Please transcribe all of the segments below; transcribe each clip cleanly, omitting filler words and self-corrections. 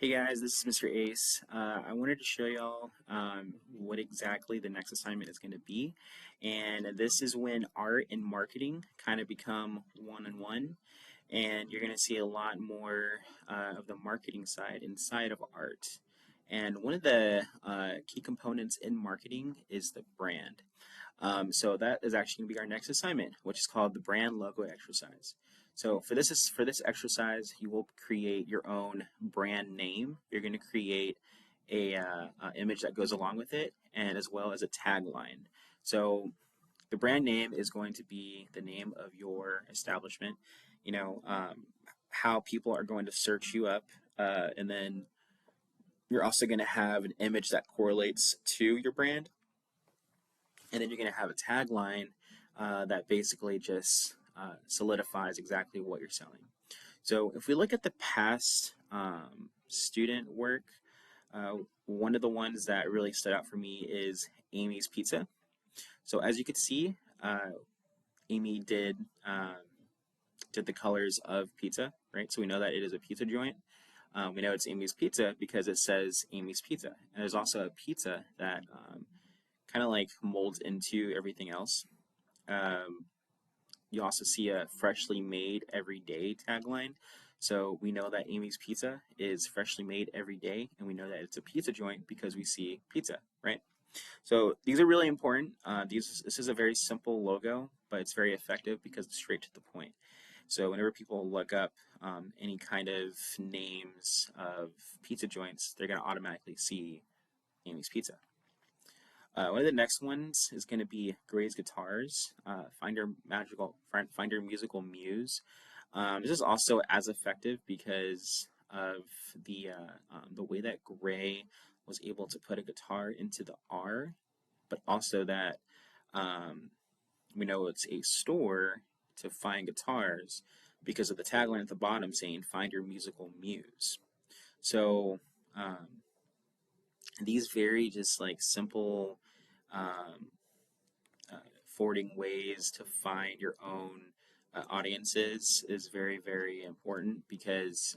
Hey guys, this is Mr. Ace. I wanted to show y'all what exactly the next assignment is going to be. And this is when art and marketing kind of become one-on-one. And you're going to see a lot more of the marketing side inside of art. And one of the key components in marketing is the brand. So that is actually going to be our next assignment, which is called the brand logo exercise. So for this exercise, you will create your own brand name. You're going to create a image that goes along with it, and as well as a tagline. So the brand name is going to be the name of your establishment. You know how people are going to search you up, and then you're also going to have an image that correlates to your brand, and then you're going to have a tagline that basically just solidifies exactly what you're selling. So if we look at the past student work, one of the ones that really stood out for me is Amy's Pizza. So as you can see, Amy did the colors of pizza, right? So we know that it is a pizza joint. We know it's Amy's Pizza because it says Amy's Pizza. And there's also a pizza that kind of like molds into everything else. Um, you also see a freshly made every day tagline. So we know that Amy's Pizza is freshly made every day, and we know that it's a pizza joint because we see pizza, right? So these are really important. This is a very simple logo, but it's very effective because it's straight to the point. So whenever people look up any kind of names of pizza joints, they're going to automatically see Amy's Pizza. One of the next ones is going to be Gray's Guitars, Find Your Musical Muse. This is also as effective because of the way that Gray was able to put a guitar into the R, but also that um, we know it's a store to find guitars because of the tagline at the bottom saying "Find Your Musical Muse." So um, these very just like simple um, forwarding ways to find your own audiences is very, very important because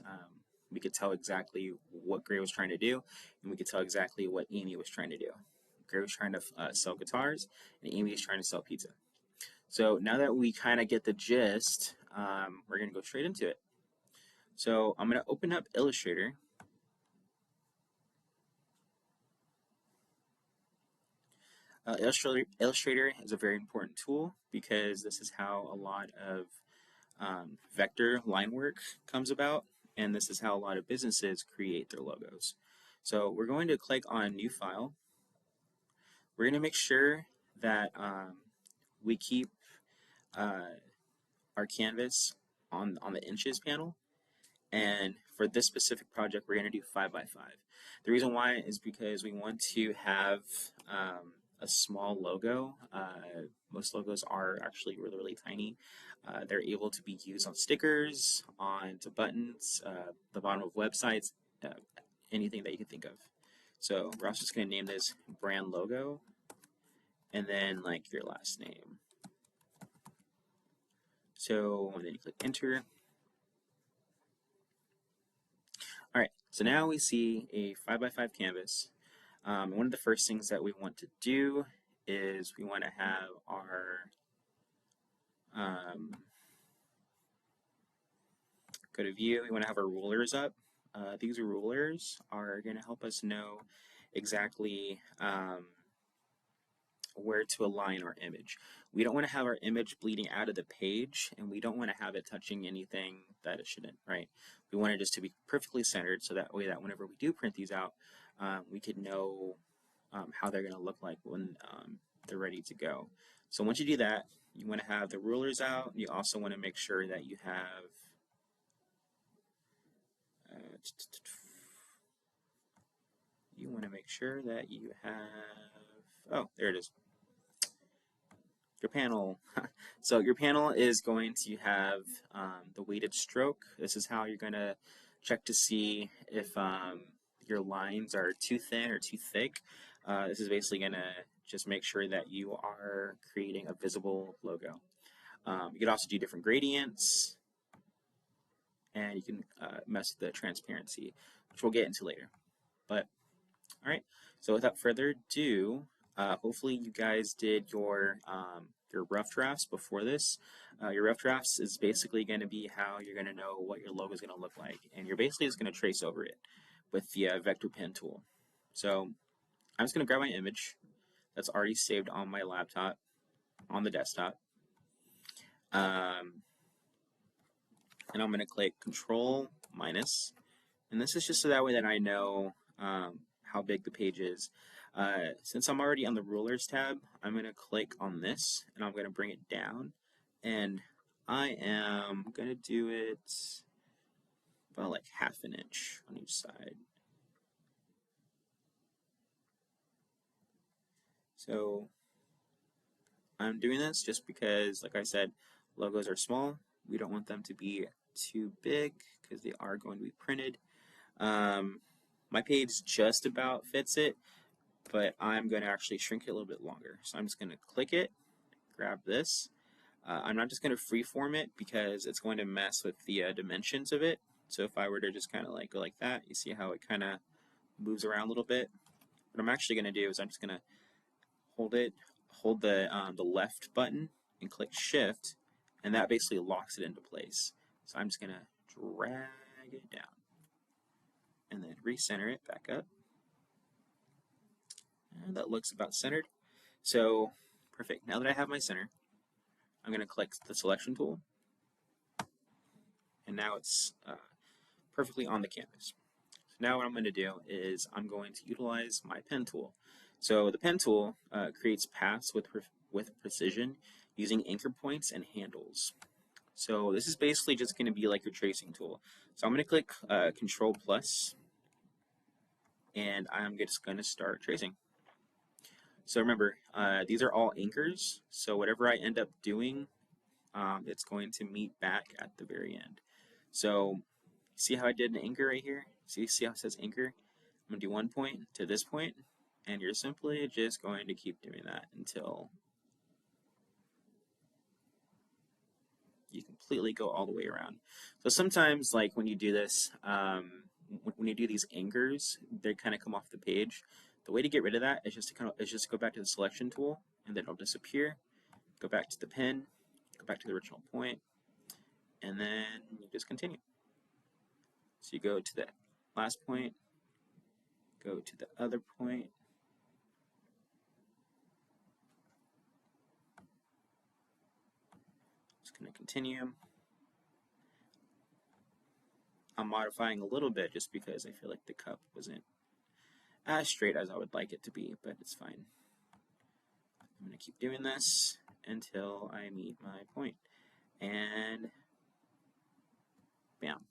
we could tell exactly what Gray was trying to do, and we could tell exactly what Amy was trying to do. Gray was trying to sell guitars, and Amy was trying to sell pizza. So now that we kind of get the gist, we're going to go straight into it. So I'm going to open up Illustrator. Illustrator is a very important tool because this is how a lot of vector line work comes about, and this is how a lot of businesses create their logos. So we're going to click on New File. We're going to make sure that we keep uh, our canvas on the inches panel. And for this specific project, we're going to do 5 by 5. The reason why is because we want to have a small logo. Most logos are actually really, really tiny. They're able to be used on stickers, onto buttons, the bottom of websites, uh, anything that you can think of. So we're also just going to name this brand logo and then like your last name. So and then you click enter. All right, so now we see a 5 by 5 canvas. One of the first things that we want to do is we want to have our go to view. We want to have our rulers up. These rulers are going to help us know exactly where to align our image. We don't want to have our image bleeding out of the page, and we don't want to have it touching anything that it shouldn't, right? We want it just to be perfectly centered so that way that whenever we do print these out, we could know how they're going to look like when they're ready to go. So once you do that, you want to have the rulers out. You also want to make sure that you have oh, there it is, your panel. So your panel is going to have the weighted stroke. This is how you're going to check to see if your lines are too thin or too thick. This is basically going to just make sure that you are creating a visible logo. You could also do different gradients. and you can mess with the transparency, which we'll get into later. But all right, so without further ado, hopefully you guys did your rough drafts before this. Your rough drafts is basically going to be how you're going to know what your logo is going to look like, and you're basically just going to trace over it with the vector pen tool. So I'm just going to grab my image that's already saved on my laptop, on the desktop, and I'm going to click Control minus, and this is just so that way that I know how big the page is. Since I'm already on the rulers tab, I'm going to click on this and I'm going to bring it down, and I am going to do it about like ½ an inch on each side. So I'm doing this just because, like I said, logos are small. We don't want them to be too big because they are going to be printed. My page just about fits it, but I'm going to actually shrink it a little bit longer. So I'm just going to click it, grab this. I'm not just going to freeform it because it's going to mess with the dimensions of it. So if I were to just kind of like go like that, you see how it kind of moves around a little bit. What I'm actually going to do is I'm just going to hold the left button and click Shift, and that basically locks it into place. So I'm just going to drag it down and then recenter it back up. And that looks about centered. So perfect. Now that I have my center, I'm going to click the selection tool, and now it's perfectly on the canvas. So now what I'm going to do is I'm going to utilize my pen tool. So the pen tool creates paths with precision using anchor points and handles. So this is basically just going to be like your tracing tool. So I'm going to click Control plus, and I'm just going to start tracing. So remember, these are all anchors, so whatever I end up doing, it's going to meet back at the very end. So see how I did an anchor right here? See how it says anchor? I'm going to do 1 point to this point, and you're simply just going to keep doing that until you completely go all the way around. So sometimes, like when you do this, when you do these anchors, they kind of come off the page. The way to get rid of that is just to go back to the selection tool, and then it'll disappear. Go back to the pen, go back to the original point, and then you just continue. So you go to the last point, go to the other point, just going to continue. I'm modifying a little bit just because I feel like the cup wasn't as straight as I would like it to be, but it's fine. I'm going to keep doing this until I meet my point. And bam.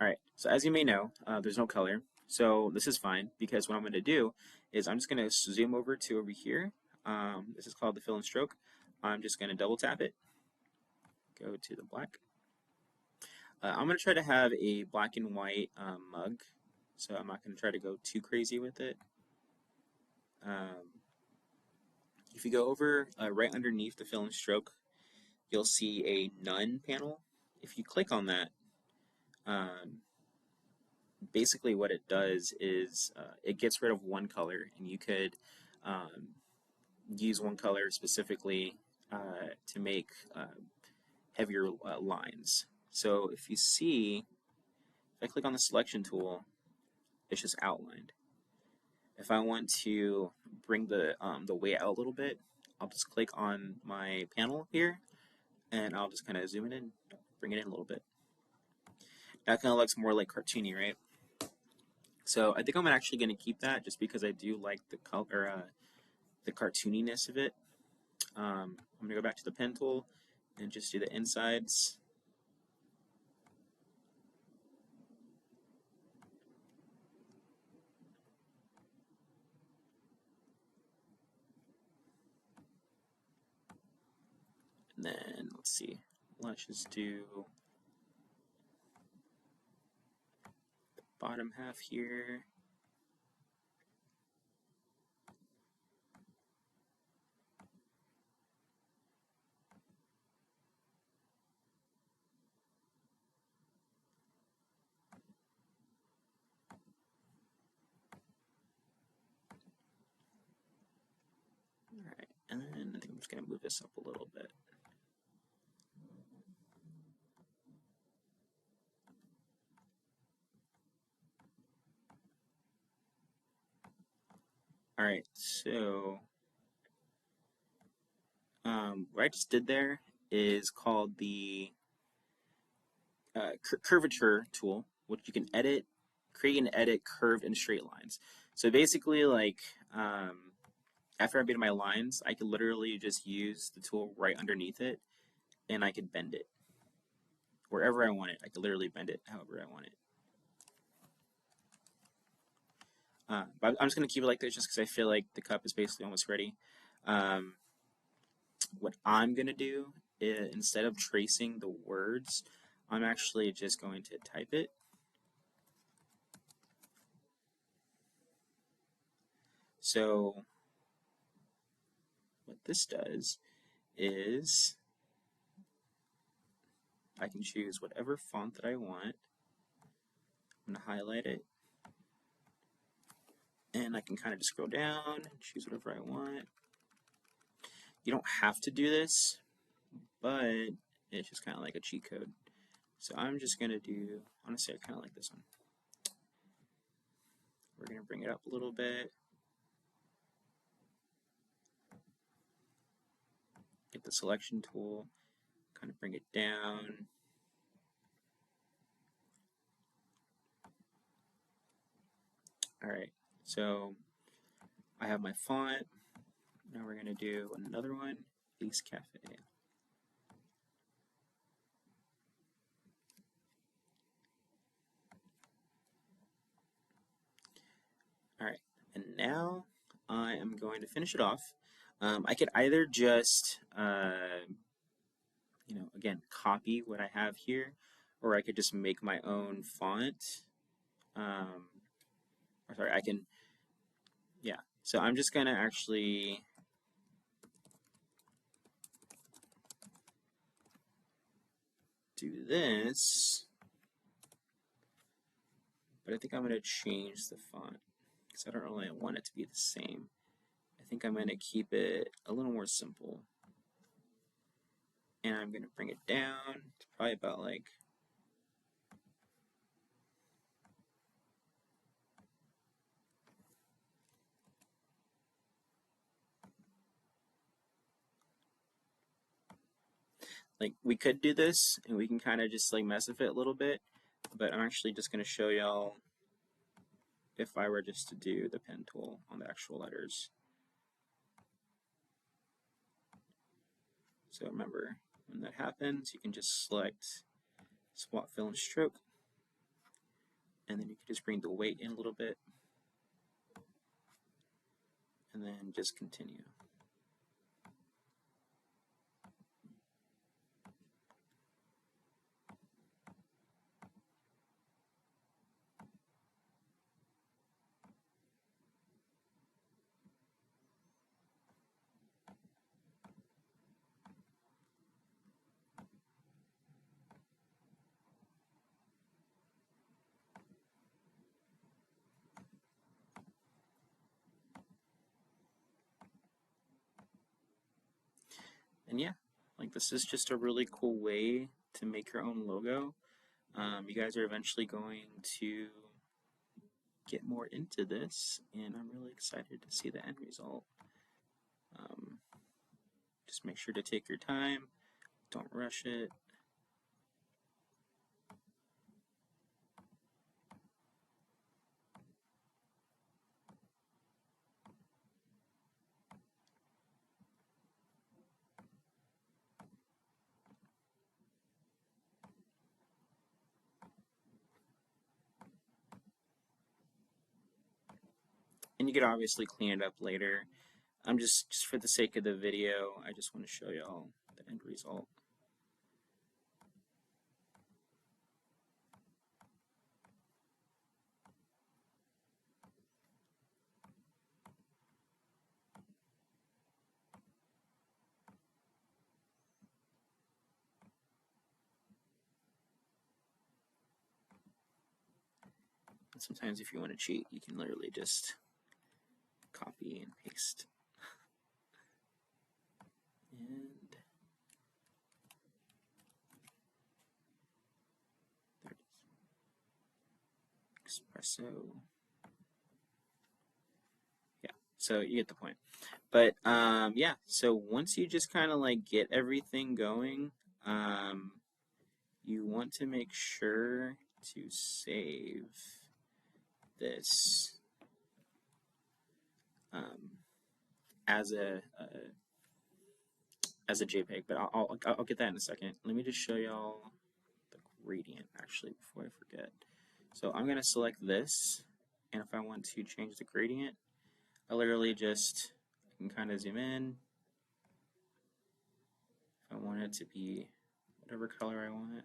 All right, so as you may know, there's no color. So this is fine because what I'm going to do is I'm just going to zoom over here. This is called the fill and stroke. I'm just going to double tap it, go to the black. I'm going to try to have a black and white mug, so I'm not going to try to go too crazy with it. If you go over right underneath the fill and stroke, you'll see a none panel. If you click on that, basically what it does is it gets rid of one color, and you could use one color specifically to make heavier lines. So if you see, if I click on the selection tool, it's just outlined. If I want to bring the weight out a little bit, I'll just click on my panel here, and I'll just kind of zoom it in, bring it in a little bit. That kind of looks more like cartoony, right? So I think I'm actually going to keep that just because I do like the color, the cartooniness of it. I'm going to go back to the pen tool and just do the insides. And then let's see, let's just do the bottom half here. think I'm just going to move this up a little bit. All right, so what I just did there is called the curvature tool, which you can edit, create and edit curved and straight lines. So basically, like after I made my lines, I could literally just use the tool right underneath it, and I could bend it wherever I want it. I could literally bend it however I want it. But I'm just going to keep it like this just because I feel like the cup is basically almost ready. What I'm going to do is, instead of tracing the words, I'm actually just going to type it. So what this does is I can choose whatever font that I want. I'm going to highlight it. And I can kind of just scroll down and choose whatever I want. You don't have to do this, but it's just kind of like a cheat code. So I'm just going to do, honestly, I kind of like this one. We're going to bring it up a little bit. Get the selection tool, kind of bring it down. All right, so I have my font. Now we're going to do another one, Ace Cafe. All right, and now I am going to finish it off. I could either just, again, copy what I have here, or I could just make my own font. Or sorry, I can, yeah. So I'm just going to actually do this, but I think I'm going to change the font because I don't really want it to be the same. I think I'm going to keep it a little more simple. And I'm going to bring it down to probably about like we could do this and we can kind of just like mess with it a little bit, but I'm actually just going to show y'all if I were just to do the pen tool on the actual letters. So remember, when that happens, you can just select swap, fill, and stroke, and then you can just bring the weight in a little bit, and then just continue. And yeah, like this is just a really cool way to make your own logo. You guys are eventually going to get more into this, and I'm really excited to see the end result. Just make sure to take your time, don't rush it. And you could obviously clean it up later. I'm just for the sake of the video, I just want to show y'all the end result. And sometimes if you want to cheat, you can literally just copy and paste. And there it is. Espresso. Yeah, so you get the point. But yeah, so once you just kind of like get everything going, um, you want to make sure to save this um, as a JPEG. But I'll get that in a second. Let me just show y'all the gradient actually before I forget. So I'm gonna select this, and if I want to change the gradient, I literally just can kind of zoom in. If I want it to be whatever color I want.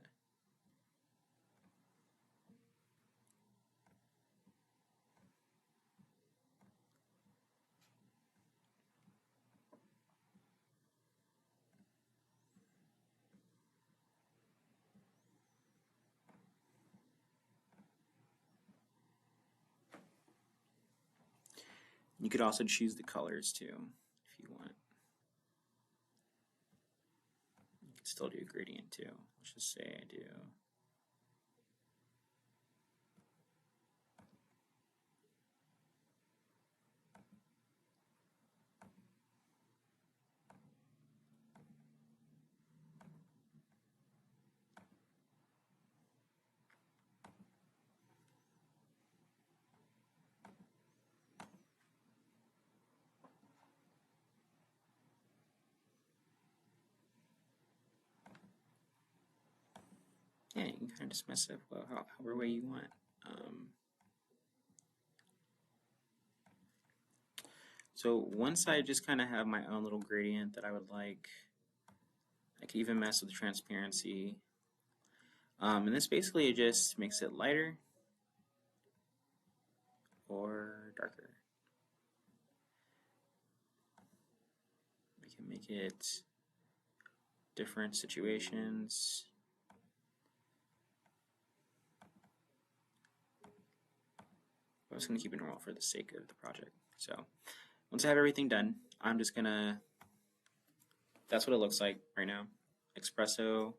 You could also choose the colors too, if you want. You can still do a gradient too. Let's just say I do. Yeah, you can kind of just mess it up however way you want. So once I just kind of have my own little gradient that I would like, I could even mess with the transparency. And this basically just makes it lighter or darker. We can make it different situations. I'm just going to keep it normal for the sake of the project. So once I have everything done, I'm just going to, that's what it looks like right now. Espresso.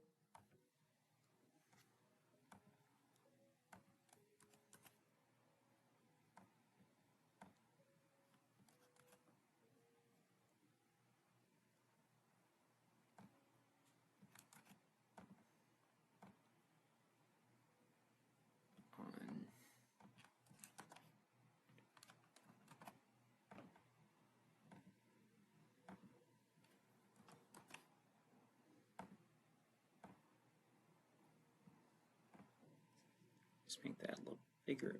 On. Just make that a little bigger.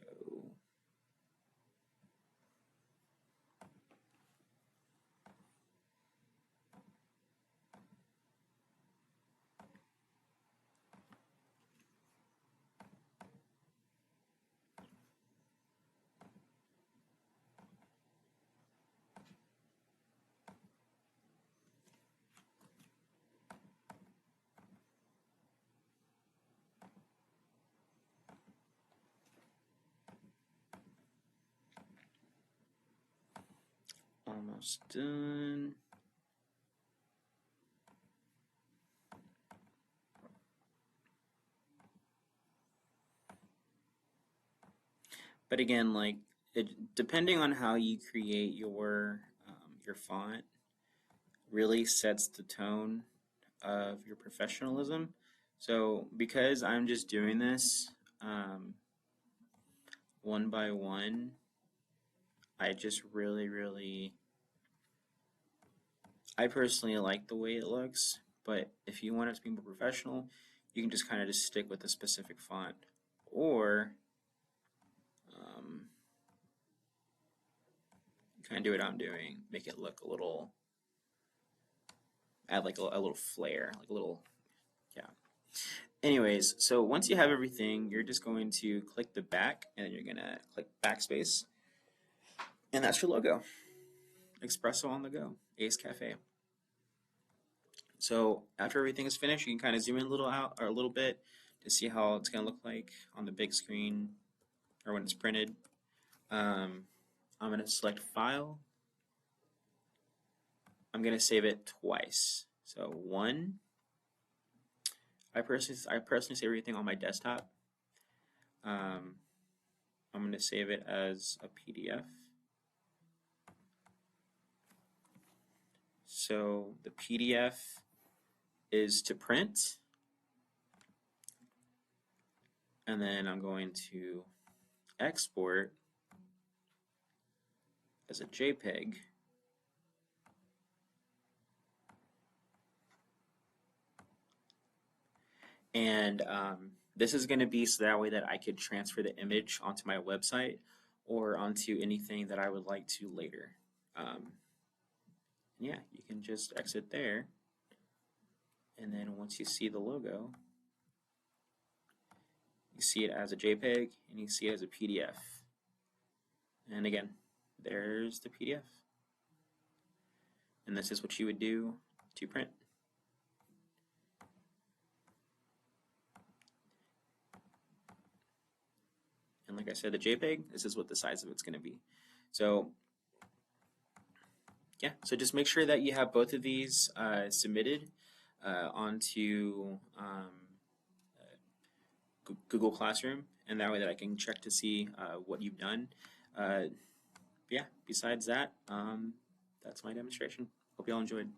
Almost done. But again, like depending on how you create your font, really sets the tone of your professionalism. So because I'm just doing this one by one, I just really, I personally like the way it looks. But if you want it to be more professional, you can just kind of just stick with a specific font, or kind of do what I'm doing, make it look a little, add like a little flair, like a little, yeah. Anyways, so once you have everything, you're just going to click the back, and then you're gonna click backspace, and that's your logo. Espresso on the go, Ace Cafe. So after everything is finished, you can kind of zoom in a little out or a little bit to see how it's gonna look like on the big screen or when it's printed. I'm gonna select File. I'm gonna save it twice. So one, I personally save everything on my desktop. I'm going to save it as a PDF. So the PDF is to print, and then I'm going to export as a JPEG. And this is going to be so that way that I could transfer the image onto my website or onto anything that I would like to later. Yeah, you can just exit there. And then once you see the logo, you see it as a JPEG and you see it as a PDF. And again, there's the PDF. And this is what you would do to print. And like I said, the JPEG, this is what the size of it's going to be. So yeah, so just make sure that you have both of these submitted onto Google Classroom, and that way that I can check to see what you've done. Yeah, besides that, that's my demonstration. Hope you all enjoyed.